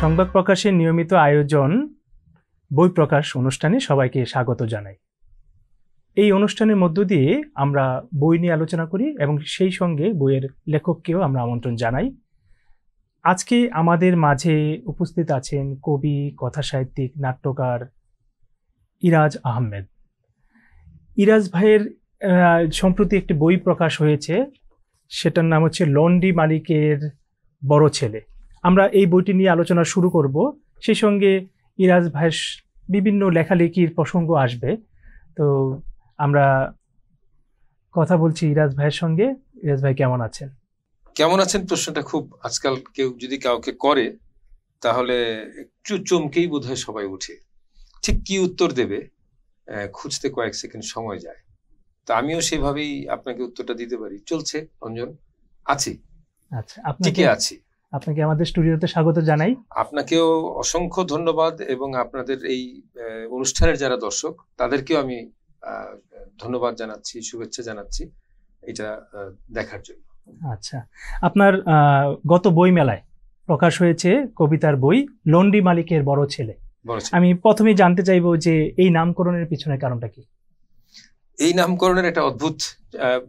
সংবাদ প্রকাশের নিয়মিত আয়োজন বই প্রকাশ অনুষ্ঠানে সবাইকে স্বাগত জানাই। এই অনুষ্ঠানের মধ্য দিয়ে আমরা বই নিয়ে আলোচনা করি এবং সেই সঙ্গে বইয়ের লেখককেও আমরা আমন্ত্রণ জানাই। আজকে আমাদের মাঝে উপস্থিত আছেন কবি, কথাসাহিত্যিক, নাট্যকার ইরাজ আহমেদ। ইরাজ ভাইয়ের সম্প্রতি একটি বই প্রকাশ হয়েছে, সেটার নাম হচ্ছে লন্ড্রি মালিকের বড় ছেলে। আমরা এই বইটি নিয়ে আলোচনা শুরু করব, সেই সঙ্গে ইরাজ ভাইয়ের বিভিন্ন লেখালেখির প্রসঙ্গ আসবে। তো আমরা কথা বলছি ইরাজ ভাইয়ের সঙ্গে। ইরাজ ভাই কেমন আছেন? কেমন আছেন প্রশ্নটা খুব আজকাল কেউ যদি কাউকে করে তাহলে একটু চমকেই বোধহয় সবাই উঠে, ঠিক কি উত্তর দেবে খুঁজতে কয়েক সেকেন্ড সময় যায়। তো আমিও সেভাবেই আপনাকে উত্তরটা দিতে পারি। চলছে অঞ্জন, আছি। আচ্ছা, ঠিকই আছি। আপনাকে আমাদের স্টুডিওতে স্বাগত জানাই। আপনাকেও অসংখ্য ধন্যবাদ এবং আপনাদের এই অনুষ্ঠানের যারা দর্শক তাদেরকেও আমি ধন্যবাদ জানাচ্ছি, শুভেচ্ছা জানাচ্ছি এটা দেখার জন্য। আচ্ছা, আপনার গত বই মেলায় প্রকাশ হয়েছে কবিতার বই লন্ড্রি মালিকের বড় ছেলে। আমি প্রথমেই জানতে চাইবো যে এই নামকরণের পিছনে কারণটা কি? এই নামকরণের একটা অদ্ভুত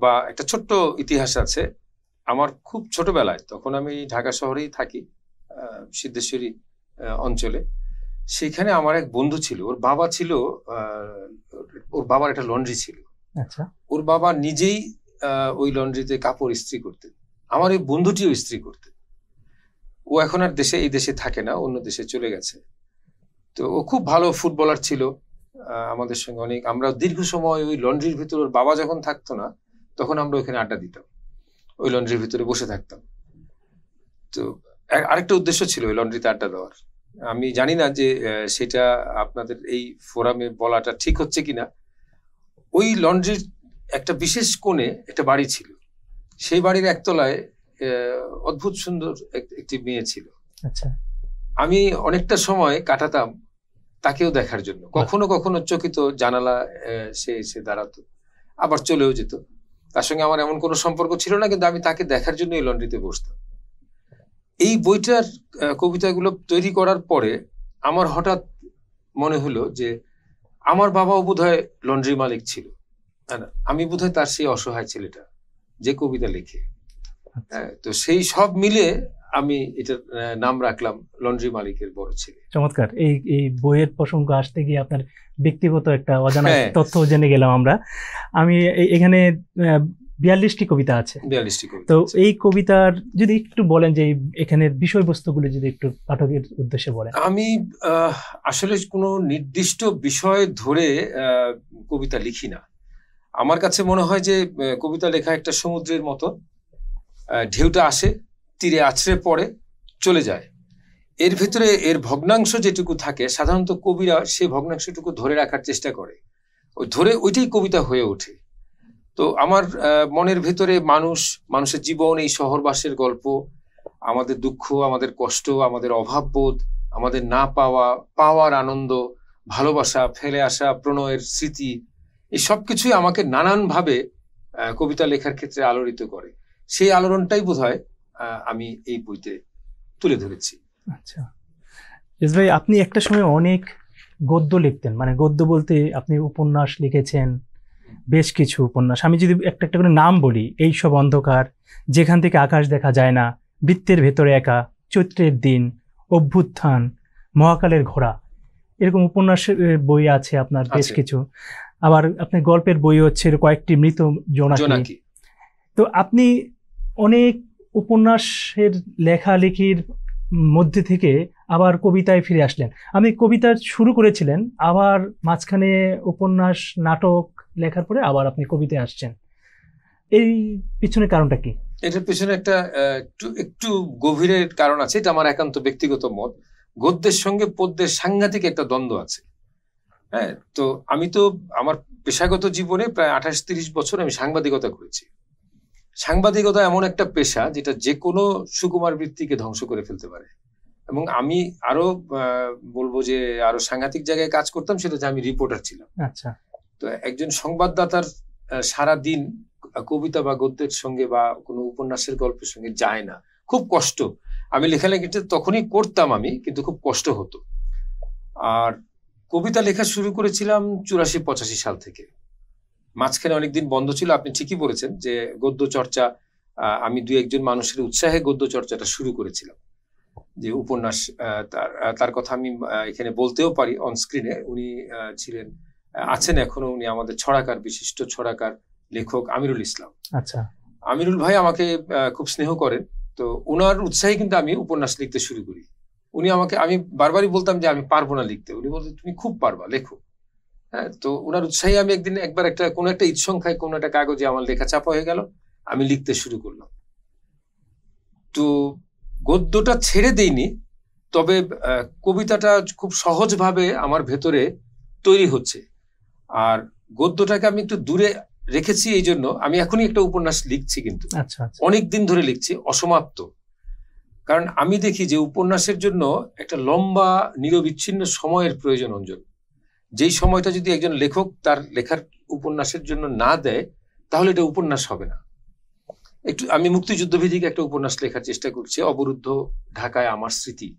বা একটা ছোট্ট ইতিহাস আছে। আমার খুব ছোটবেলায়, তখন আমি ঢাকা শহরেই থাকি, সিদ্ধেশ্বরী অঞ্চলে। সেখানে আমার এক বন্ধু ছিল, ওর বাবা ছিল, ওর বাবার একটা লন্ড্রি ছিল। আচ্ছা, ওর বাবা নিজেই ওই লন্ড্রিতে কাপড় ইস্ত্রি করতেন, আমার এই বন্ধুটিও ইস্ত্রি করতেন। ও এখন আর এই দেশে থাকে না, অন্য দেশে চলে গেছে। তো ও খুব ভালো ফুটবলার ছিল, আমাদের সঙ্গে অনেক, আমরা দীর্ঘ সময় ওই লন্ড্রির ভিতর, ওর বাবা যখন থাকতো না তখন আমরা ওখানে আড্ডা দিতাম, ওই লন্ড্রির ভিতরে বসে থাকতাম। তো আরেকটা উদ্দেশ্য ছিল ওই লন্ড্রিতে আড্ডা দেওয়ার। আমি জানি না যে সেটা আপনাদের এই ফোরামে বলাটা ঠিক হচ্ছে কিনা। ওই লন্ড্রির একটা বিশেষ কোণে একটা বাড়ি ছিল, সেই বাড়ির একতলায় অদ্ভুত সুন্দর একটি মেয়ে ছিল। আচ্ছা, আমি অনেকটা সময় কাটাতাম তাকেও দেখার জন্য। কখনো কখনো চকিত জানালা সে এসে দাঁড়াতো, আবার চলেও যেত। তার সঙ্গে আমার এমন কোনো সম্পর্ক ছিল না, কিন্তু আমি তাকে দেখার জন্য এই লন্ড্রিতে বসতাম। এই বইটার কবিতাগুলো তৈরি করার পরে আমার হঠাৎ মনে হলো যে আমার বাবাও বোধহয় লন্ড্রি মালিক ছিল, আমি বোধহয় তার সেই অসহায় ছেলেটা যে কবিতা লিখে। তো সেই সব মিলে আমি এটার নাম রাখলাম লন্ড্রি মালিকের বড় ছেলে। চমৎকার। এই বইয়ের প্রসঙ্গ আসতে গিয়ে আপনার ব্যক্তিগত একটা অজানা তথ্য জেনে গেলাম আমরা। আমি এখানে 42টি কবিতা আছে। 42টি কবিতা। তো এই কবিতার যদি একটু বলেন যে এখানের বিষয়বস্তুগুলো যদি একটু পাঠকের উদ্দেশ্যে বলেন। আমি আসলে কোনো নির্দিষ্ট বিষয় ধরে কবিতা লিখি না। আমার কাছে মনে হয় যে কবিতা লেখা একটা সমুদ্রের মতো, ঢেউটা আসে, তীরে আছড়ে পড়ে, চলে যায়। এর ভিতরে এর ভগ্নাংশ যেটুকু থাকে, সাধারণত কবিরা সেই ভগ্নাংশটুকু ধরে রাখার চেষ্টা করে, ওইটাই কবিতা হয়ে ওঠে। তো আমার মনের ভিতরে মানুষের জীবন, এই শহরবাসের গল্প, আমাদের দুঃখ, আমাদের কষ্ট, আমাদের অভাববোধ, আমাদের না পাওয়ার আনন্দ, ভালোবাসা, ফেলে আসা প্রণয়ের স্মৃতি, এই সবকিছুই আমাকে নানানভাবে কবিতা লেখার ক্ষেত্রে আলোড়িত করে। সেই আলোড়নটাই বোধহয় আমি এই বইতে তুলে ধরেছি। আচ্ছা ভাই, আপনি একটা সময় অনেক গদ্য লিখতেন, মানে গদ্য বলতে আপনি উপন্যাস লিখেছেন, বেশ কিছু উপন্যাস। আমি যদি একটা একটা করে নাম বলি, এইসব অন্ধকার, যেখান থেকে আকাশ দেখা যায় না, বৃত্তের ভেতরে একা, চৈত্রের দিন, অভ্যুত্থান, মহাকালের ঘোড়া, এরকম উপন্যাসের বই আছে আপনার বেশ কিছু। আবার আপনার গল্পের বই হচ্ছে কয়েকটি মৃত জোনাকি। তো আপনি অনেক উপন্যাসের লেখালেখির মধ্যে থেকে আবার কবিতায় ফিরে আসলেন। আমি কবিতা শুরু করেছিলেন, আবার মাঝখানে উপন্যাস, নাটক লেখার পরে আবার আপনি কবিতায় আসছেন। এই পিছনে কারণটা কি? এটার পিছনে একটা একটু গভীরের কারণ আছে, এটা আমার একান্ত ব্যক্তিগত মত। গদ্যের সঙ্গে পদ্যের সাংঘাতিক একটা দ্বন্দ্ব আছে। হ্যাঁ, তো আমি তো আমার পেশাগত জীবনে প্রায় 28-30 বছর আমি সাংবাদিকতা করেছি। সাংবাদিকতা এমন একটা পেশা যেটা যে কোনো সুকুমার বৃত্তিকে ধ্বংস করে ফেলতে পারে। এবং আমি আরো বলবো যে আরো সাংঘাতিক জায়গায় কাজ করতাম, সেটা যে আমি রিপোর্টার ছিলাম। আচ্ছা, তো একজন সংবাদদাতার সারা দিন কবিতা বা গদ্যের সঙ্গে বা কোনো উপন্যাসের গল্পের সঙ্গে যায় না, খুব কষ্ট। আমি লেখালেখিটা তখনই করতাম আমি, কিন্তু খুব কষ্ট হতো। আর কবিতা লেখা শুরু করেছিলাম 84-85 সাল থেকে। মাঝখানে অনেকদিন বন্ধ ছিল। আপনি ঠিকই বলেছেন যে গদ্য চর্চা, আমি 2-1 মানুষের উৎসাহে গদ্য চর্চাটা শুরু করেছিলাম। যে উপন্যাস, তার কথা আমি এখানে বলতেও পারি অন স্ক্রিনে। উনি ছিলেন, আছেন এখনো, উনি আমাদের ছড়াকার, বিশিষ্ট ছড়াকার লেখক আমিরুল ইসলাম। আচ্ছা, আমিরুল ভাই আমাকে খুব স্নেহ করেন। তো ওনার উৎসাহে কিন্তু আমি উপন্যাস লিখতে শুরু করি। উনি আমাকে, আমি বারবারই বলতাম যে আমি পারবো না লিখতে, উনি বলতেন তুমি খুব পারবা, লেখো। হ্যাঁ, তো ওনার উৎসাহে আমি একবার কোনো একটা ঈদ সংখ্যায় কোনো একটা কাগজে আমার লেখা চাপা হয়ে গেল, আমি লিখতে শুরু করলাম। তো গদ্যটা ছেড়ে দেইনি, তবে কবিতাটা খুব সহজভাবে আমার ভেতরে তৈরি হচ্ছে। আর গদ্যটাকে আমি একটু দূরে রেখেছি, এই জন্য আমি এখনই একটা উপন্যাস লিখছি, কিন্তু আচ্ছা, অনেকদিন ধরে লিখছি, অসমাপ্ত। কারণ আমি দেখি যে উপন্যাসের জন্য একটা লম্বা নিরবিচ্ছিন্ন সময়ের প্রয়োজন অঞ্জন। যেই সময়টা যদি একজন লেখক তার লেখার উপন্যাসের জন্য না দেয়, তাহলে এটা উপন্যাস হবে না। আমি মুক্তিযুদ্ধ ভিত্তিক একটা উপন্যাস লেখার চেষ্টা করছি, অবরুদ্ধ ঢাকায় আমার স্মৃতি।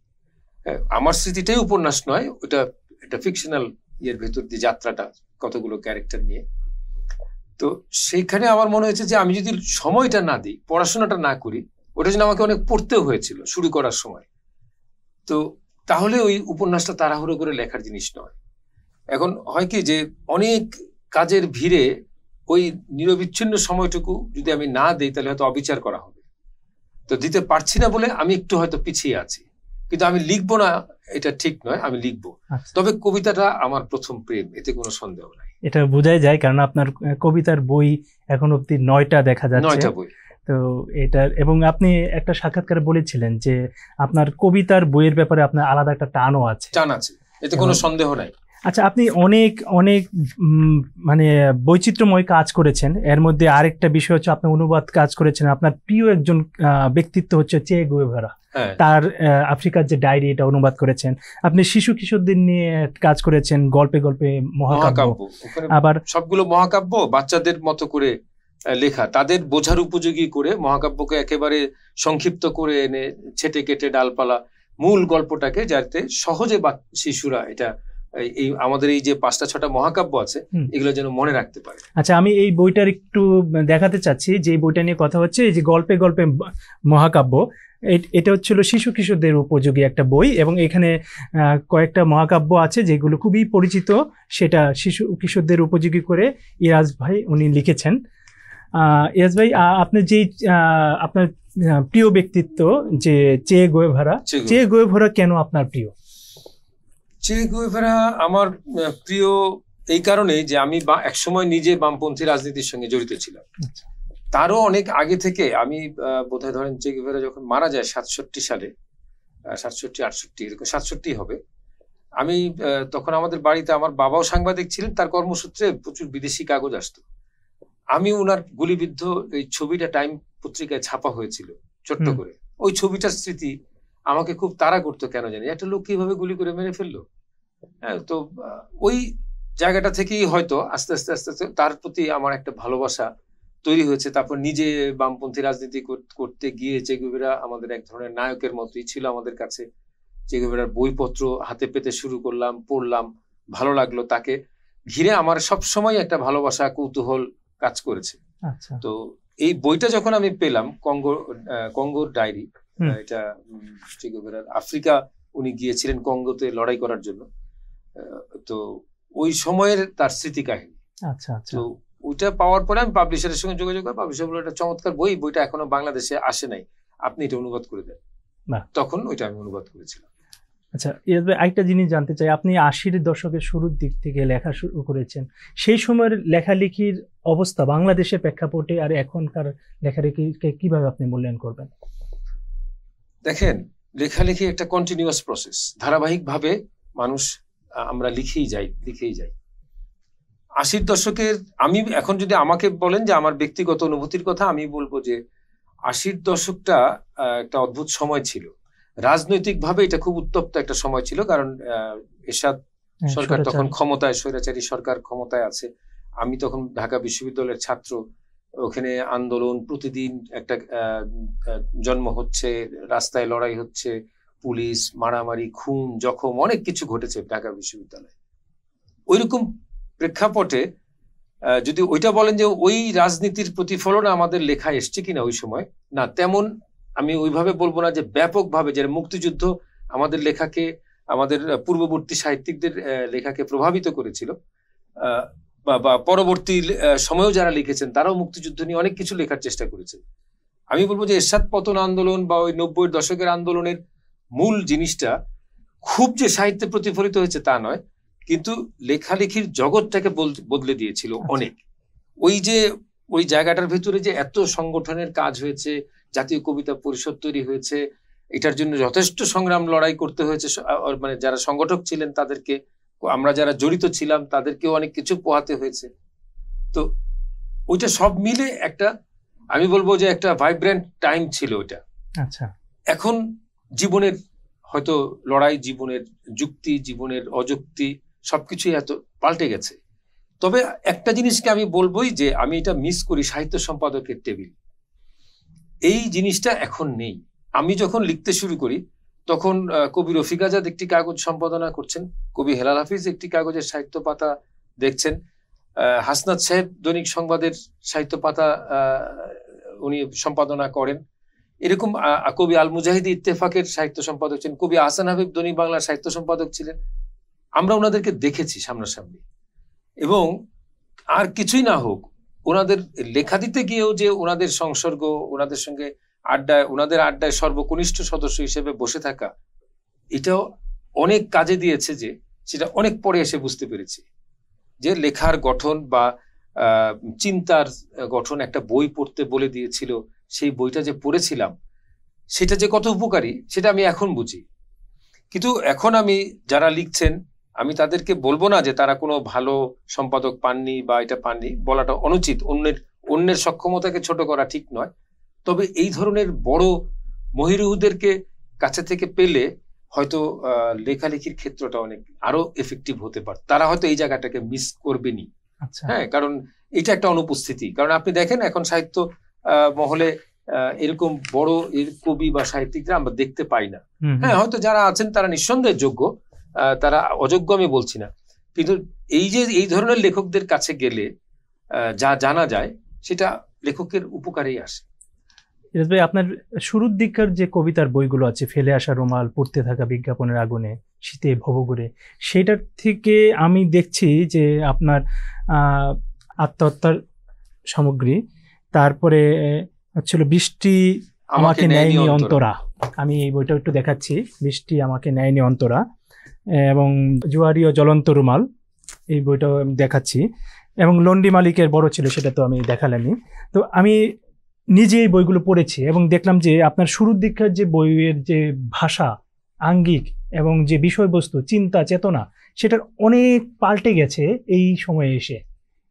আমার স্মৃতিটাই উপন্যাস নয়, ওটা একটা ফিকশনাল ইয়ের ভেতর দিয়ে যাত্রাটা, কতগুলো ক্যারেক্টার নিয়ে। তো সেইখানে আমার মনে হয়েছে যে আমি যদি সময়টা না দিই, পড়াশোনাটা না করি, ওটা জন্য আমাকে অনেক পড়তেও হয়েছিল শুরু করার সময়, তো তাহলে ওই উপন্যাসটা তাড়াহুড়ো করে লেখার জিনিস নয়। এখন হয় কি যে অনেক কাজের ভিড়ে ওই নিরবিচ্ছিন্ন সময়টুকু যদি আমি না দিই, তাহলে হয়তো অবিচার করা হবে। তো দিতে পারছি না বলে আমি একটু হয়তো পিছিয়ে আছি, কিন্তু আমি লিখবো না এটা ঠিক নয়, আমি লিখবো। তবে কবিতাটা আমার প্রথম প্রেম, এতে কোনো সন্দেহ নাই। এটা বোঝাই যায়, কারণ আপনার কবিতার বই এখন অব্দি 9টা দেখা যাচ্ছে। 9টা বই। তো এটা, এবং আপনি একটা সাক্ষাৎকারে বলেছিলেন যে আপনার কবিতার বইয়ের ব্যাপারে আপনার আলাদা একটা টানও আছে। টান আছে, এতে কোনো সন্দেহ নাই। আচ্ছা, আপনি অনেক অনেক মানে বৈচিত্র্যময় কাজ করেছেন। এর মধ্যে আরেকটা বিষয় হচ্ছে আপনি অনুবাদ কাজ করেছেন। আপনার প্রিয় একজন ব্যক্তিত্ব হচ্ছে চে গুয়েভারা। তার আফ্রিকার যে ডায়েরি, এটা অনুবাদ করেছেন। আপনি শিশু কিশোরদের নিয়ে কাজ করেছেন, গল্পে গল্পে মহাকাব্য। আবার সবগুলো মহাকাব্য বাচ্চাদের মতো করে লেখা, তাদের বোঝার উপযোগী করে মহাকাব্যকে একেবারে সংক্ষিপ্ত করে এনে ছেটে কেটে ডালপালা মূল গল্পটাকে যাতে সহজে শিশুরা এটা এই আমাদের এই যে 5টা-6টা মহাকাব্য আছে, এগুলো যেন মনে রাখতে পারে। আচ্ছা, আমি এই বইটার একটু দেখাতে চাচ্ছি যে বইটা নিয়ে কথা হচ্ছে, এই যে গল্পে গল্পে মহাকাব্য, এটা হচ্ছিল শিশু কিশোরদের উপযোগী একটা বই, এবং এখানে কয়েকটা মহাকাব্য আছে যেগুলো খুবই পরিচিত, সেটা শিশু কিশোরদের উপযোগী করে ইরাজ ভাই উনি লিখেছেন। ইরাজ ভাই, আপনি যেই আপনার প্রিয় ব্যক্তিত্ব যে চে গুয়েভারা কেন আপনার প্রিয়? চে গুয়েভারা আমার প্রিয় এই কারণে যে আমি একসময় নিজে বামপন্থী রাজনীতির সঙ্গে জড়িত ছিলাম। তারও অনেক আগে থেকে আমি বোধহয় ধরেন চে গুয়েভারা যখন মারা যায় 67 সালে, 67-68 এরকম 67 হবে, আমি তখন আমাদের বাড়িতে, আমার বাবাও সাংবাদিক ছিলেন, তার কর্মসূত্রে প্রচুর বিদেশি কাগজ আসতো। আমি ওনার গুলিবিদ্ধ এই ছবিটা টাইম পত্রিকায় ছাপা হয়েছিল ছোট্ট করে। ওই ছবিটার স্মৃতি আমাকে খুব তাড়া করতো, কেন জানি, একটা লোক কিভাবে গুলি করে মেরে ফেললো। হ্যাঁ, তো ওই জায়গাটা থেকেই হয়তো আস্তে আস্তে আস্তে আস্তে তার প্রতি আমার একটা ভালোবাসা তৈরি হয়েছে। তারপর নিজে বামপন্থী রাজনীতি করতে গিয়ে চে গুয়েভারা আমাদের এক ধরনের নায়কের মতোই ছিল আমাদের কাছে। চে গুয়েভারার বইপত্র হাতে পেতে শুরু করলাম, পড়লাম, ভালো লাগলো। তাকে ঘিরে আমার সবসময় একটা ভালোবাসা, কৌতূহল কাজ করেছে। তো এই বইটা যখন আমি পেলাম, কঙ্গোর ডায়েরি, এটা চে গুয়েভারার, আফ্রিকা উনি গিয়েছিলেন কঙ্গোতে লড়াই করার জন্য, তো ওই সময়ের তার স্মৃতি কাহিনী। তো ওইটা পাওয়ার পরে আমি পাবলিশারের সঙ্গে যোগাযোগ করি। পাবলিশার বলে একটা চমৎকার বই, বইটা এখনো বাংলাদেশে আসে নাই, আপনি এটা অনুবাদ করে দেন। তখন ওইটা আমি অনুবাদ করেছিলাম। আচ্ছা, একটা জিনিস জানতে চাই, আপনি 80-এর দশকের শুরুর দিক থেকে লেখা শুরু করেছেন। সেই সময়ের লেখালেখির অবস্থা বাংলাদেশের প্রেক্ষাপটে আর এখনকার লেখালেখিকে কিভাবে আপনি মূল্যায়ন করবেন? দেখেন, লেখালেখি একটা কন্টিনিউয়াস প্রসেস, ধারাবাহিকভাবে মানুষ, আমরা লিখেই যাই। 80-র দশকের, আমি এখন যদি আমাকে বলেন যে আমার ব্যক্তিগত অনুভূতির কথা, আমি বলবো যে 80-র দশকটা একটা অদ্ভুত সময় ছিল। রাজনৈতিকভাবে এটা খুব উত্তপ্ত একটা সময় ছিল, কারণ এরশাদ সরকার তখন ক্ষমতায়, স্বৈরাচারী সরকার ক্ষমতায় আছে। আমি তখন ঢাকা বিশ্ববিদ্যালয়ের ছাত্র, ওখানে আন্দোলন, প্রতিদিন একটা জন্ম হচ্ছে, রাস্তায় লড়াই হচ্ছে, পুলিশ, মারামারি, খুন, জখম, অনেক কিছু ঘটেছে ঢাকা বিশ্ববিদ্যালয়ে। ওইরকম প্রেক্ষাপটে যদি ওইটা বলেন যে ওই রাজনীতির প্রতিফলন আমাদের লেখা এসছে কিনা ওই সময়, না তেমন আমি ওইভাবে বলবো না যে ব্যাপকভাবে যে মুক্তিযুদ্ধ আমাদের লেখাকে, আমাদের পূর্ববর্তী সাহিত্যিকদের লেখাকে প্রভাবিত করেছিল, বা পরবর্তী সময়েও যারা লিখেছেন তারাও মুক্তিযুদ্ধ নিয়ে অনেক কিছু লেখার চেষ্টা করেছেন। আমি বলবো যে এরশাদ পতন আন্দোলন বা ওই 90-এর দশকের আন্দোলনের মূল জিনিসটা খুব যে সাহিত্যে প্রতিফলিত হয়েছে তা নয়, কিন্তু লেখালেখির জগৎটাকে বদলে দিয়েছিল অনেক। ওই জায়গাটার ভেতরে যে এত সংগঠনের কাজ হয়েছে, জাতীয় কবিতা পরিষদ তৈরি হয়েছে, এটার জন্য যথেষ্ট সংগ্রাম লড়াই করতে হয়েছে, মানে যারা সংগঠক ছিলেন তাদেরকে, আমরা যারা জড়িত ছিলাম তাদেরকেও অনেক কিছু পোহাতে হয়েছে। তো ওইটা সব মিলে একটা, আমি বলবো যে একটা ভাইব্রেন্ট টাইম ছিল ওইটা। আচ্ছা, এখন জীবনের হয়তো লড়াই, জীবনের যুক্তি, জীবনের অযুক্তি সবকিছুই এত পাল্টে গেছে। তবে একটা জিনিসকে আমি বলবোই যে আমি এটা মিস করি, সাহিত্য সম্পাদকের টেবিল, এই জিনিসটা এখন নেই। আমি যখন লিখতে শুরু করি তখন কবি রফিক আজাদ একটি কাগজ সম্পাদনা করছেন, কবি হেলাল হাফিজ একটি কাগজের সাহিত্য পাতা দেখছেন, হাসনাত সাহেব দৈনিক সংবাদের সাহিত্য পাতা উনি সম্পাদনা করেন, এরকম কবি আল মুজাহিদি ইত্তেফাকের সাহিত্য সম্পাদক ছিলেন, কবি আহসান হাবিব দৈনিক বাংলার সাহিত্য সম্পাদক ছিলেন। আমরা ওনাদেরকে দেখেছি সামনাসামনি, এবং আর কিছুই না হোক ওনাদের লেখা দিতে গিয়েও যে ওনাদের সংসর্গ, ওনাদের সঙ্গে আড্ডায়, ওনাদের আড্ডায় সর্বকনিষ্ঠ সদস্য হিসেবে বসে থাকা, এটাও অনেক কাজে দিয়েছে। যে সেটা অনেক পরে এসে বুঝতে পেরেছি যে লেখার গঠন বা চিন্তার গঠন একটা বই পড়তে বলে দিয়েছিল, সেই বইটা যে পড়েছিলাম সেটা যে কত উপকারী সেটা আমি এখন বুঝি। কিন্তু এখন আমি যারা লিখছেন, আমি তাদেরকে বলবো না যে তারা কোনো ভালো সম্পাদক পাননি বা এটা পাননি, বলাটা অনুচিত, অন্যের সক্ষমতাকে ছোট করা ঠিক নয়। তবে এই ধরনের বড় মহিরুহদেরকে কাছে থেকে পেলে হয়তো লেখালেখির ক্ষেত্রটা অনেক আরো এফেক্টিভ হতে পারে, তারা হয়তো এই জায়গাটাকে মিস করবেনি। হ্যাঁ, কারণ এটা একটা অনুপস্থিতি। কারণ আপনি দেখেন এখন সাহিত্য মহলে এরকম বড় কবি বা সাহিত্যিকরা আমরা দেখতে পাই না। হ্যাঁ, হয়তো যারা আছেন তারা নিঃসন্দেহে যোগ্য, তারা অযোগ্য আমি বলছি না, কিন্তু এই ধরনের লেখকদের কাছে গেলে যা জানা যায় সেটা লেখকের উপকারেই আসে। ভাই, আপনার শুরুর দিককার যে কবিতার বইগুলো আছে, ফেলে আসা রুমাল, পড়তে থাকা বিজ্ঞাপনের আগুনে, শীতে ভবঘুরে, সেটার থেকে আমি দেখছি যে আপনার আত্মহত্যার সামগ্রী, তারপরে হচ্ছিল বৃষ্টি আমাকে নেয়নি অন্তরা, আমি এই বইটা একটু দেখাচ্ছি, বৃষ্টি আমাকে নেয়নি অন্তরা, এবং জুয়ারি ও জ্বলন্ত রুমাল, এই বইটাও আমি দেখাচ্ছি, এবং লন্ডি মালিকের বড় ছিল, সেটা তো আমি দেখালামই। তো আমি নিজে এই বইগুলো পড়েছি এবং দেখলাম যে আপনার শুরুর দিককার যে বইয়ের যে ভাষা, আঙ্গিক এবং যে বিষয়বস্তু, চিন্তা, চেতনা, সেটার অনেক পাল্টে গেছে এই সময়ে এসে।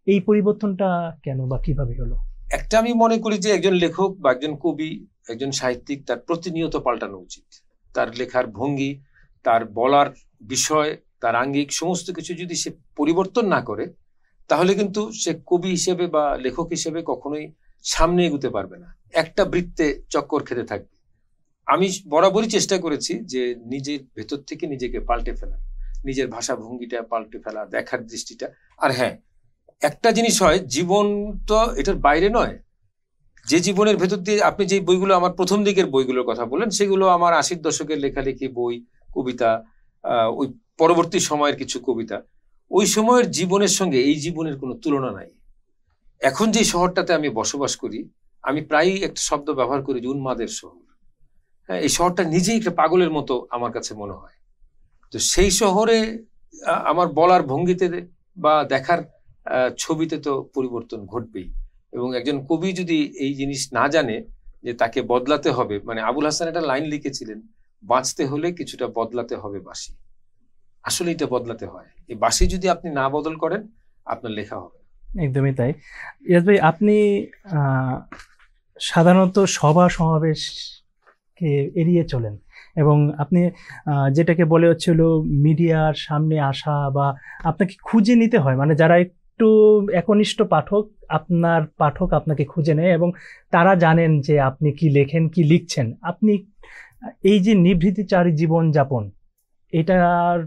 এই পরিবর্তনটা কেন বা কিভাবে হলো? একটা আমি মনে করি যে একজন লেখক বা একজন কবি, একজন সাহিত্যিক, তার প্রতিনিয়ত পাল্টানো উচিত। তার লেখার ভঙ্গি, তার বলার বিষয়, তার আঙ্গিক, সমস্ত কিছু যদি সে পরিবর্তন না করে, তাহলে কিন্তু সে কবি হিসেবে বা লেখক হিসেবে কখনোই সামনে এগুতে পারবে না, একটা বৃত্তে চক্কর খেতে থাকবে। আমি বরাবরই চেষ্টা করেছি যে নিজের ভেতর থেকে নিজেকে পাল্টে ফেলা, নিজের ভাষা ভঙ্গিটা পাল্টে ফেলা, দেখার দৃষ্টিটা। আর হ্যাঁ, একটা জিনিস হয়, জীবন তো এটার বাইরে নয়। যে জীবনের ভেতর দিয়ে আপনি যে বইগুলো, আমার প্রথম দিকের বইগুলোর কথা বলেন, সেগুলো আমার 80-র দশকের লেখালেখি বই, কবিতা, ওই পরবর্তী সময়ের কিছু কবিতা, ওই সময়ের জীবনের সঙ্গে এই জীবনের কোনো তুলনা নাই। এখন যে শহরটাতে আমি বসবাস করি, আমি প্রায়ই একটা শব্দ ব্যবহার করি যে উন্মাদের শহর। হ্যাঁ, এই শহরটা নিজেই একটা পাগলের মতো আমার কাছে মনে হয়। তো সেই শহরে আমার বলার ভঙ্গিতে বা দেখার ছবিতে তো পরিবর্তন ঘটবেই। এবং একজন কবি যদি এই জিনিস না জানে যে তাকে বদলাতে হবে, মানে আবুল হাসান একটা লাইন লিখেছিলেন, বাঁচতে হলে কিছুটা বদলাতে হবে বাঁশি। আসলে এটা বদলাতে হয়, এই বাঁশি যদি আপনি না বদল করেন আপনার লেখা হবে। একদমই তাই। ইরাজ ভাই, আপনি সাধারণত সভা সমাবেশকে এড়িয়ে চলেন, এবং আপনি যেটাকে বলে হচ্ছিল মিডিয়ার সামনে আসা বা আপনাকে খুঁজে নিতে হয়, মানে যারা একটু একটু একনিষ্ঠ পাঠক, আপনার পাঠক আপনাকে খুঁজে নেয় এবং তারা জানেন যে আপনি কি লেখেন, কি লিখছেন। আপনি এই যে নিভৃতিচারী জীবন যাপন, এটার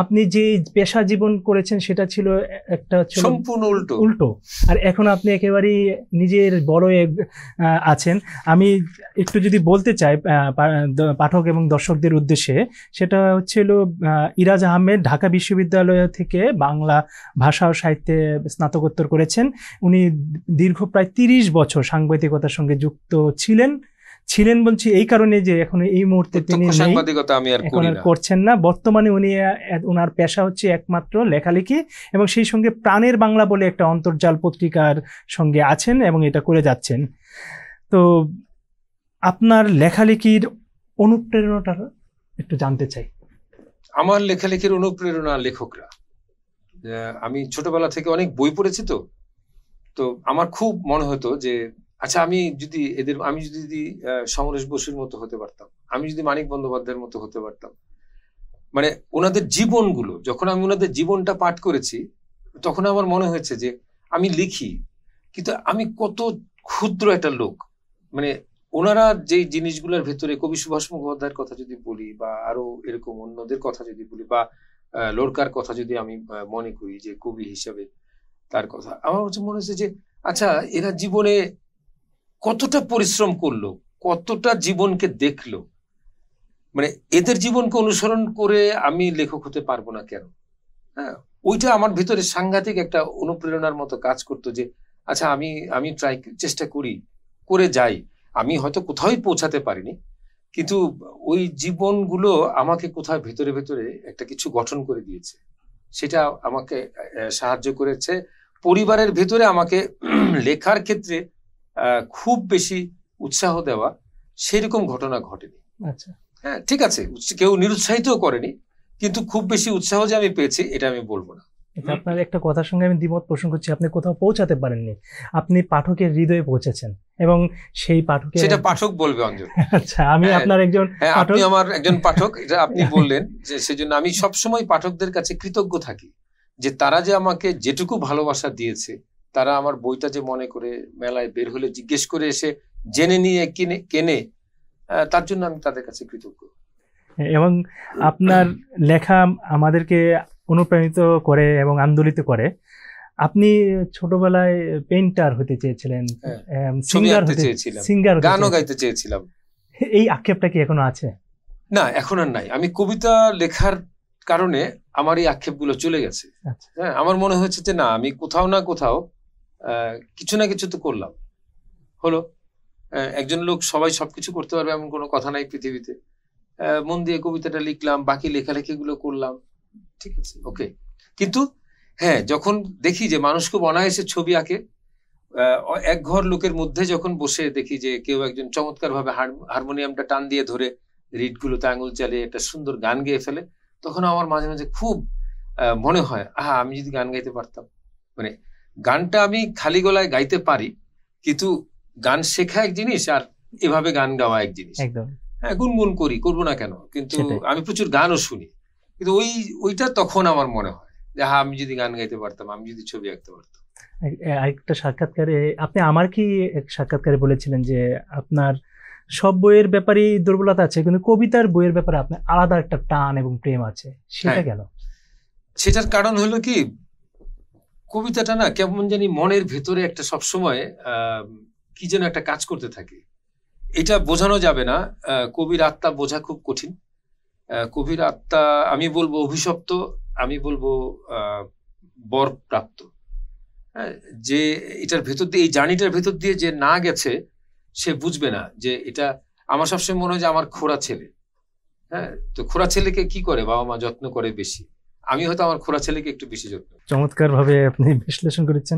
আপনি যে পেশা জীবন করেছেন সেটা ছিল একটা সম্পূর্ণ উল্টো উল্টো, আর এখন আপনি একেবারেই নিজের বড় আছেন। আমি একটু যদি বলতে চাই পাঠক এবং দর্শকদের উদ্দেশ্যে, সেটা হচ্ছিল ইরাজ আহমেদ ঢাকা বিশ্ববিদ্যালয় থেকে বাংলা ভাষা ও সাহিত্যে স্নাতকোত্তর করেছেন। উনি দীর্ঘ প্রায় 30 বছর সাংবাদিকতার সঙ্গে যুক্ত ছিলেন বলছি এই কারণে যে এখন এই মুহূর্তে তিনি সাংবাদিকতা আমি আর করি না, করছেন না। বর্তমানে উনি ওনার পেশা হচ্ছে একমাত্র লেখালেখি, এবং সেই সঙ্গে প্রাণের বাংলা বলে একটা অন্তর্জাল পত্রিকার সঙ্গে আছেন এবং এটা করে যাচ্ছেন। তো আপনার লেখালেখির অনুপ্রেরণাটা একটু জানতে চাই। আমার লেখালেখির অনুপ্রেরণা লেখকরা। আমি ছোটবেলা থেকে অনেক বই পড়েছি, তো আমার খুব মনে হতো যে আচ্ছা আমি যদি সমরেশ বসুর মতো হতে পারতাম, আমি যদি মানিক বন্দ্যোপাধ্যায়ের মতো হতে পারতাম। মানে ওনাদের জীবনগুলো, যখন আমি ওনাদের জীবনটা পাঠ করেছি, তখন আমার মনে হয়েছে যে আমি লিখি, কিন্তু আমি কত ক্ষুদ্র একটা লোক। মানে ওনারা যে জিনিসগুলোর ভেতরে, কবি সুভাষ মুখোপাধ্যায়ের কথা যদি বলি, বা আরো এরকম অন্যদের কথা যদি বলি, বা লোরকার কথা যদি আমি মনে করি যে কবি হিসাবে তার কথা, আমার মনে হচ্ছে যে আচ্ছা এরা জীবনে কতটা পরিশ্রম করলো, কতটা জীবনকে দেখলো। মানে এদের জীবনকে অনুসরণ করে আমি লেখক হতে পারবো না কেন? হ্যাঁ, ওইটা আমার ভিতরে সাংঘাতিক একটা অনুপ্রেরণার মতো কাজ করতো যে আচ্ছা আমি চেষ্টা করে যাই। আমি হয়তো কোথাও পৌঁছাতে পারিনি, কিন্তু ওই জীবনগুলো আমাকে কোথায় ভেতরে ভেতরে একটা কিছু গঠন করে দিয়েছে, সেটা আমাকে সাহায্য করেছে। পরিবারের ভেতরে আমাকে লেখার ক্ষেত্রে খুব বেশি উৎসাহ দেওয়া সেরকম ঘটনা ঘটেনি। আচ্ছা, হ্যাঁ ঠিক আছে, কেউ নিরুৎসাহিত করেনি, কিন্তু খুব বেশি উৎসাহ যে আমি পেয়েছি এটা আমি বলবো না। আপনার একটা কথার সঙ্গে আমি দ্বিমত পোষণ করছি। আপনি কোথাও পৌঁছাতে পারেননি, আপনি পাঠকের হৃদয়ে পৌঁছেছেন, এবং সেই পাঠকের, সেটা পাঠক বলবে অঞ্জন। আচ্ছা, আমি আপনার একজন আপনি আমার একজন পাঠক, এটা আপনি বললেন, যে সেজন্য আমি সবসময় পাঠকদের কাছে কৃতজ্ঞ থাকি যে তারা যে আমাকে যেটুকু ভালোবাসা দিয়েছে, তারা আমার বইটা যে মনে করে মেলায় বের হলে জিজ্ঞেস করে এসে জেনে নিয়ে কেনে, তার জন্য আমি তাদের কাছে কৃতজ্ঞ। এবং আপনার লেখা আমাদেরকে অনুপ্রাণিত করে এবং আন্দোলিত করে। আপনি ছোটবেলায় পেইন্টার হতে চেয়েছিলেন, সিঙ্গার হতে চেয়েছিলাম, গানও গাইতে চেয়েছিলাম। এই আক্ষেপটা কি এখনো আছে? না, এখন আর নাই। আমি কবিতা লেখার কারণে আমার এই আক্ষেপগুলো চলে গেছে। হ্যাঁ, আমার মনে হয়েছে যে না, আমি কোথাও না কোথাও কিছু না কিছু তো করলাম, হলো। একজন লোক সবাই সবকিছু করতে পারবে এমন কোনো কথা নাই পৃথিবীতে। মন দিয়ে কবিতাটা লিখলাম, বাকি লেখালেখি গুলো করলাম, ঠিক আছে, ওকে। কিন্তু হ্যাঁ, যখন দেখি যে মানুষ খুব অনায়াসে ছবি আঁকে, এক ঘর লোকের মধ্যে যখন বসে দেখি যে কেউ একজন চমৎকার ভাবে হারমোনিয়ামটা টান দিয়ে ধরে রিড গুলোতে আঙুল চালিয়ে একটা সুন্দর গান গেয়ে ফেলে, তখন আমার মাঝে মাঝে খুব মনে হয় আমি যদি গান গাইতে পারতাম। মানে গানটা আমি খালি গলায় গাইতে পারি, কিন্তু গান শেখা এক জিনিস, আর এভাবে গান গাওয়া এক জিনিস। হ্যাঁ, গুনগুন করবো না কেন, কিন্তু আমি প্রচুর গানও শুনি, কিন্তু ওইটা তখন আমার মনে হয় যে আমি যদি গান গাইতে পারতাম, আমি যদি ছবি আঁকতে পারতাম। একটা সাক্ষাৎকারে আপনি আমার কি এক সাক্ষাৎকারে বলেছিলেন যে আপনার সব বইয়ের ব্যাপারে দুর্বলতা আছে, কিন্তু কবিতার বইয়ের ব্যাপারে আপনার আলাদা একটা টান এবং প্রেম আছে, সেটা কেন? সেটার কারণ হলো কি, কবিতাটা না কেমন জানি মনের ভেতরে একটা সবসময় কি যেন একটা কাজ করতে থাকে। এটা বোঝানো যাবে না। কবির আত্মা বোঝা খুব কঠিন। কবির আত্মা আমি বলবো অভিশপ্ত, আমি বলবো বরপ্রাপ্ত। হ্যাঁ, যে এটার ভেতর দিয়ে, এই জার্নিটার ভেতর দিয়ে যে না গেছে, সে বুঝবে না যে এটা। আমার সবসময় মনে হয় যে আমার খোড়া ছেলে, হ্যাঁ, তো খোড়া ছেলেকে কি করে বাবা মা যত্ন করে বেশি, আমি হয়তো আমার খোড়া ছেলেকে একটু বেশি যত্ন। চমৎকার ভাবে আপনি বিশ্লেষণ করেছেন।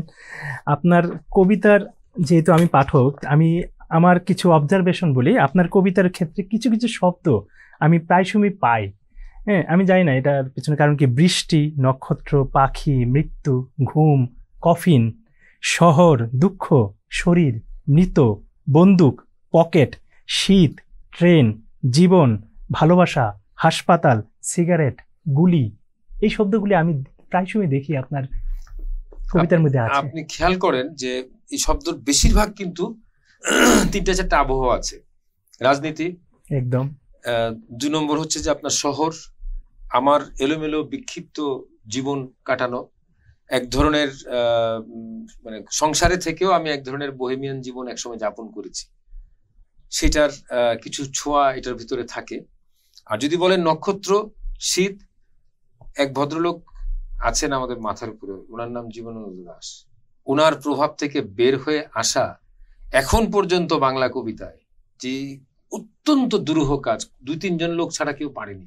আপনার কবিতার, যেহেতু আমি পাঠক, আমি আমার কিছু অবজারভেশন বলি। আপনার কবিতার ক্ষেত্রে কিছু কিছু শব্দ আমি প্রায় সময় পাই। হ্যাঁ, আমি জানি না এটার পিছনে কারণ কি। বৃষ্টি, নক্ষত্র, পাখি, মৃত্যু, ঘুম, কফিন, শহর, দুঃখ, শরীর, মৃত, বন্দুক, পকেট, শীত, ট্রেন, জীবন, ভালোবাসা, হাসপাতাল, সিগারেট, গুলি, এই শব্দগুলি আমি প্রায় সময় দেখি আপনার কবিতার মধ্যে আছে। আপনি খেয়াল করেন যে এই শব্দের বেশিরভাগ কিন্তু 3-4টা আবহাওয়া আছে। রাজনীতি একদম। 2 নম্বর হচ্ছে যে আপনার শহর, আমার এলোমেলো বিক্ষিপ্ত জীবন কাটানো, এক ধরনের মানে সংসারে থেকেও আমি এক ধরনের বোহেমিয়ান জীবন একসময় যাপন করেছি, সেটার কিছু ছোঁয়া এটার ভিতরে থাকে। আর যদি বলেন নক্ষত্র, শীত, এক ভদ্রলোক আছেন আমাদের মাথার উপরে, ওনার নাম জীবনানন্দ দাশ। ওনার প্রভাব থেকে বের হয়ে আসা এখন পর্যন্ত বাংলা কবিতায় যে অত্যন্ত দুরূহ কাজ, 2-3 জন লোক ছাড়া কেউ পারেনি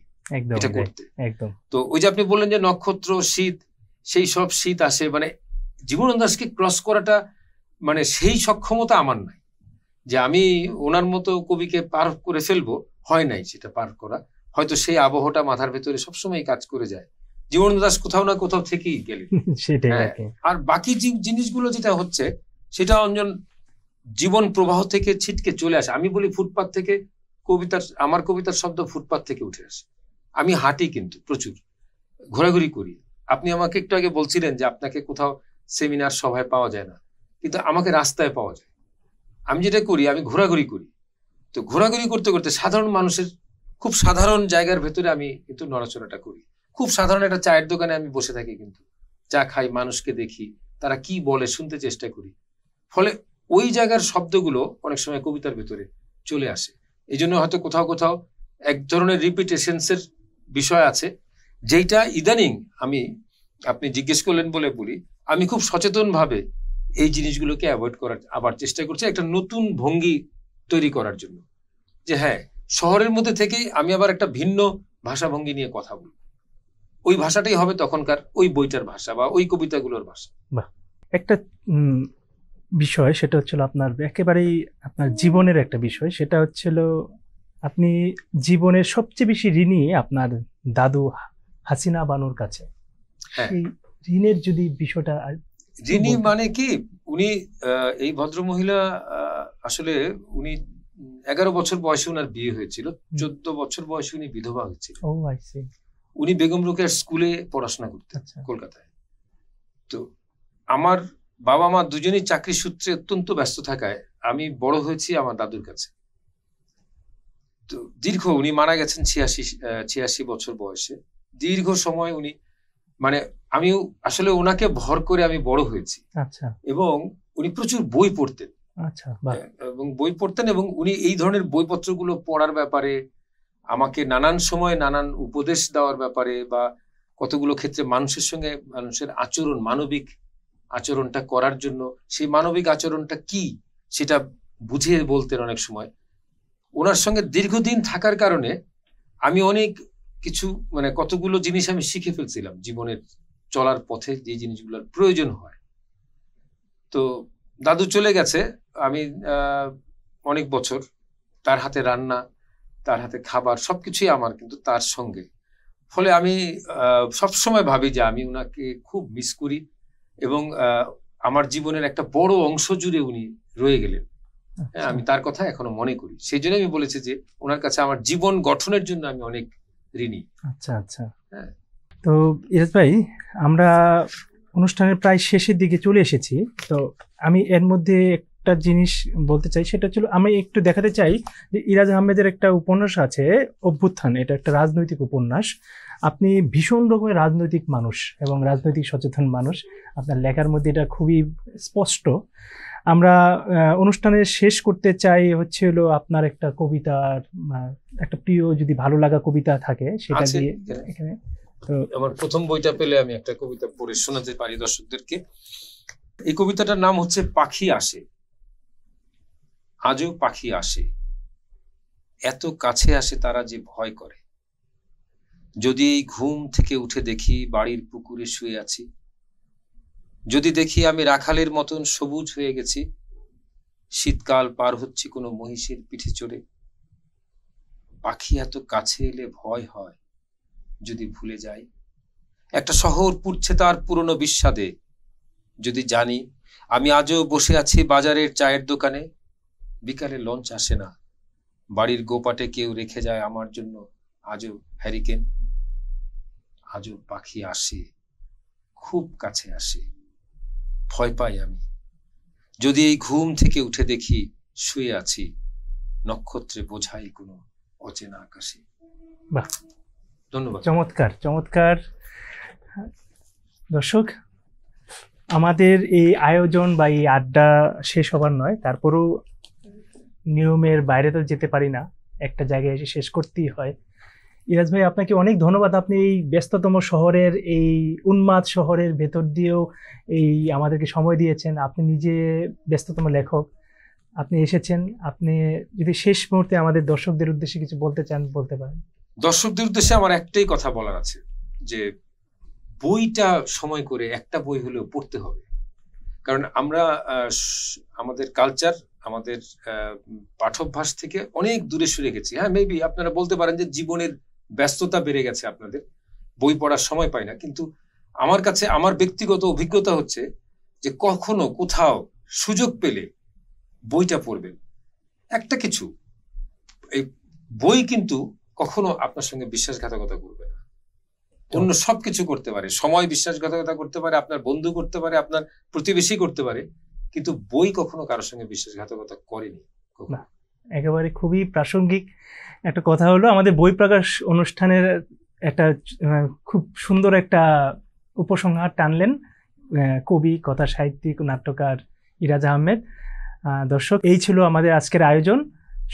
এটা করতে। একদম। তো ওই যে আপনি বললেন যে নক্ষত্র, শীত, সেই সব শীত আসে, মানে জীবনানন্দ দাশকে ক্রস করাটা মানে সেই সক্ষমতা আমার নাই যে আমি ওনার মতো কবিকে পার করে ফেলবো, হয় নাই সেটা পার করা। হয়তো সেই আবহটা মাথার ভেতরে সবসময় কাজ করে যায়। জীবনানন্দ দাশ কোথাও না কোথাও থেকেই গেলেন। সেটাই। আর বাকি জিনিসগুলো যেটা হচ্ছে সেটা অঞ্জন জীবন প্রবাহ থেকে ছিটকে চলে আসে। আমি বলি ফুটপাত থেকে কবিতার, আমার কবিতার শব্দ ফুটপাত থেকে উঠে আসে। আমি হাঁটি কিন্তু প্রচুর, ঘোরাঘুরি করি। আপনি আমাকে একটু আগে বলছিলেন যে আপনাকে কোথাও সেমিনার সভায় পাওয়া যায় না, কিন্তু আমাকে রাস্তায় পাওয়া যায়। আমি যেটা করি, আমি ঘোরাঘুরি করি। তো ঘোরাঘুরি করতে করতে সাধারণ মানুষের খুব সাধারণ জায়গার ভেতরে আমি কিন্তু নড়াচড়াটা করি। খুব সাধারণ একটা চায়ের দোকানে আমি বসে থাকি, কিন্তু চা খাই, মানুষকে দেখি, তারা কি বলে শুনতে চেষ্টা করি। ফলে ওই জায়গার শব্দগুলো অনেক সময় কবিতার ভেতরে চলে আসে। এই জন্য হয়তো কোথাও কোথাও এক ধরনের রিপিটেশনসের বিষয় আছে, যেটা ইদানিং আমি, আপনি জিজ্ঞেস করলেন বলে বলি, আমি খুব সচেতন ভাবে এই জিনিসগুলোকে অ্যাভয়েড করার আবার চেষ্টা করছি, একটা নতুন ভঙ্গি তৈরি করার জন্য। যে হ্যাঁ, শহরের মধ্যে থেকেই আমি আবার একটা ভিন্ন ভাষা ভঙ্গি নিয়ে কথা বলবো, ওই ভাষাটাই হবে তখনকার ওই বইটার ভাষা বা ওই কবিতাগুলোর ভাষা। একটা বিষয় সেটা হচ্ছিল আপনার একেবারেই আপনার জীবনের একটা বিষয়, সেটা হচ্ছিল আপনি জীবনের সবচেয়ে বেশি ঋণী আপনার দাদু হাসিনা বানুর কাছে। সেই ঋণের যদি বিষয়টা, ঋণী মানে কি, উনি এই ভদ্রমহিলা আসলে উনি 11 বছর বয়সে ওনার বিয়ে হয়েছিল, 14 বছর বয়সে উনি বিধবা হয়েছিল। উনি বেগম রোকেয়ার স্কুলে পড়াশোনা করতেন কলকাতায়। তো আমার বাবা মা দুজনেই চাকরি সূত্রে অত্যন্ত ব্যস্ত থাকায় আমি বড় হয়েছি আমার দাদুর কাছে। তো দীর্ঘ, উনি মারা গেছেন 86 বছর বয়সে। দীর্ঘ সময় উনি, মানে আমি আসলে ওনাকে ভর করে আমি বড় হয়েছি। এবং উনি প্রচুর বই পড়তেন। এবং বই পড়তেন, এবং উনি এই ধরনের বইপত্রগুলো পড়ার ব্যাপারে আমাকে নানান সময় নানান উপদেশ দেওয়ার ব্যাপারে, বা কতগুলো ক্ষেত্রে মানুষের সঙ্গে মানুষের আচরণ, মানবিক আচরণটা করার জন্য, সেই মানবিক আচরণটা কি সেটা বুঝিয়ে বলতেন অনেক সময়। ওনার সঙ্গে দীর্ঘদিন থাকার কারণে আমি অনেক কিছু, মানে কতগুলো জিনিস আমি শিখে ফেলছিলাম জীবনের চলার পথে, যে জিনিসগুলোর প্রয়োজন হয়। তো দাদু চলে গেছে, আমি অনেক বছর তার হাতে রান্না, তার হাতে খাবার, সবকিছুই আমার কিন্তু তার সঙ্গে। ফলে আমি সবসময় ভাবি যে আমি ওনাকে খুব মিস করি, এবং আমার জীবনের একটা বড় অংশ জুড়ে উনি রয়ে গেলেন। আমি তার কথা এখনো মনে করি। সেই জন্য আমি বলেছি যে ওনার কাছে আমার জীবন গঠনের জন্য আমি অনেক ঋণী। তো ইরাজ ভাই, আমরা অনুষ্ঠানের প্রায় শেষের দিকে চলে এসেছি। তো আমি এর মধ্যে একটা জিনিস বলতে চাই, সেটা হচ্ছে আমি একটু দেখাতে চাই যে ইরাজ আহমেদের একটা উপন্যাস আছে অভ্যুত্থান, এটা একটা রাজনৈতিক উপন্যাস। আপনি ভীষণ রকমের রাজনৈতিক মানুষ এবং রাজনৈতিক সচেতন মানুষ, আপনার লেখার মধ্যে এটা খুবই স্পষ্ট। আমরা অনুষ্ঠানের শেষ করতে চাই হচ্ছে হলো আপনার একটা কবিতার, একটা প্রিয় যদি ভালো লাগা কবিতা থাকে সেটা দিয়ে এখানে। তো আমার প্রথম বইটা পেলে আমি একটা কবিতা পড়ে শোনাতে পারি দর্শকদেরকে। এই কবিতাটার নাম হচ্ছে পাখি আসে। আজও পাখি আসে, এত কাছে আসে তারা যে ভয় করে। যদি এই ঘুম থেকে উঠে দেখি বাড়ির পুকুরে শুয়ে আছি, যদি দেখি আমি রাখালের মতন সবুজ হয়ে গেছি, শীতকাল পার হচ্ছে কোনো মহিষের পিঠে চড়ে। পাখি এত কাছে এলে ভয় হয় যদি ভুলে যাই, একটা শহর পুড়ছে তার পুরনো বিস্বাদে। যদি জানি আমি আজও বসে আছি বাজারের চায়ের দোকানে, বিকালে লঞ্চ আসে না, বাড়ির গোপাটে কেউ রেখে যায় আমার জন্য আজও হ্যারিকেন। আজও পাখি আসে, খুব কাছে আসে, ভয় পাই আমি, যদি এই ঘুম থেকে উঠে দেখি শুয়ে আছি নক্ষত্রে বোঝাই কোনো অচেনা আকাশে। বাহ, ধন্যবাদ। চমৎকার চমৎকার। দর্শক, আমাদের এই আয়োজন বা এই আড্ডা শেষ হবার নয়, তারপরেও নিয়মের বাইরে তো যেতে পারি না, একটা জায়গায় এসে শেষ করতেই হয়। ইরাজ ভাই, আপনাকে অনেক ধন্যবাদ। আপনি এই ব্যস্ততম শহরের, এই উন্মাদ শহরের ভেতর দিয়েও এই আমাদেরকে সময় দিয়েছেন। আপনি নিজে ব্যস্ততম লেখক, আপনি এসেছেন। আপনি যদি শেষ মুহূর্তে আমাদের দর্শকদের উদ্দেশ্যে কিছু বলতে চান, বলতে পারেন। দর্শকদের উদ্দেশ্যে আমার একটাই কথা বলার আছে, যে বইটা সময় করে একটা বই হলেও পড়তে হবে। কারণ আমরা আমাদের কালচার, আমাদের পাঠ্যাভ্যাস থেকে অনেক দূরে সরে গেছি। হ্যাঁ, মেবি আপনারা বলতে পারেন যে জীবনের ব্যস্ততা বেড়ে গেছে, আপনাদের বই পড়ার সময় পাই না। কিন্তু আমার কাছে আমার ব্যক্তিগত অভিজ্ঞতা হচ্ছে যে কখনো কোথাও সুযোগ পেলে বইটা পড়বেন। একটা কিছু, এই বই কিন্তু কখনো আপনার সঙ্গে বিশ্বাসঘাতকতা করবে না। অন্য সবকিছু করতে পারে, সময় বিশ্বাসঘাতকতা করতে পারে, আপনার বন্ধু করতে পারে, আপনার প্রতিবেশী করতে পারে, কিন্তু বই কখনো কারোর সঙ্গে বিশ্বাসঘাতকতা করেনি। একেবারে খুবই প্রাসঙ্গিক একটা কথা হলো, আমাদের বই প্রকাশ অনুষ্ঠানের একটা খুব সুন্দর একটা উপসংহার টানলেন কবি, কথা সাহিত্যিক, নাট্যকার ইরাজ আহমেদ। দর্শক, এই ছিল আমাদের আজকের আয়োজন।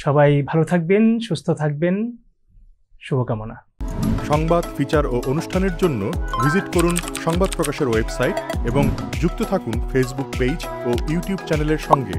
সবাই ভালো থাকবেন, সুস্থ থাকবেন, শুভকামনা। সংবাদ, ফিচার ও অনুষ্ঠানের জন্য ভিজিট করুন সংবাদ প্রকাশের ওয়েবসাইট এবং যুক্ত থাকুন ফেসবুক পেজ ও ইউটিউব চ্যানেলের সঙ্গে।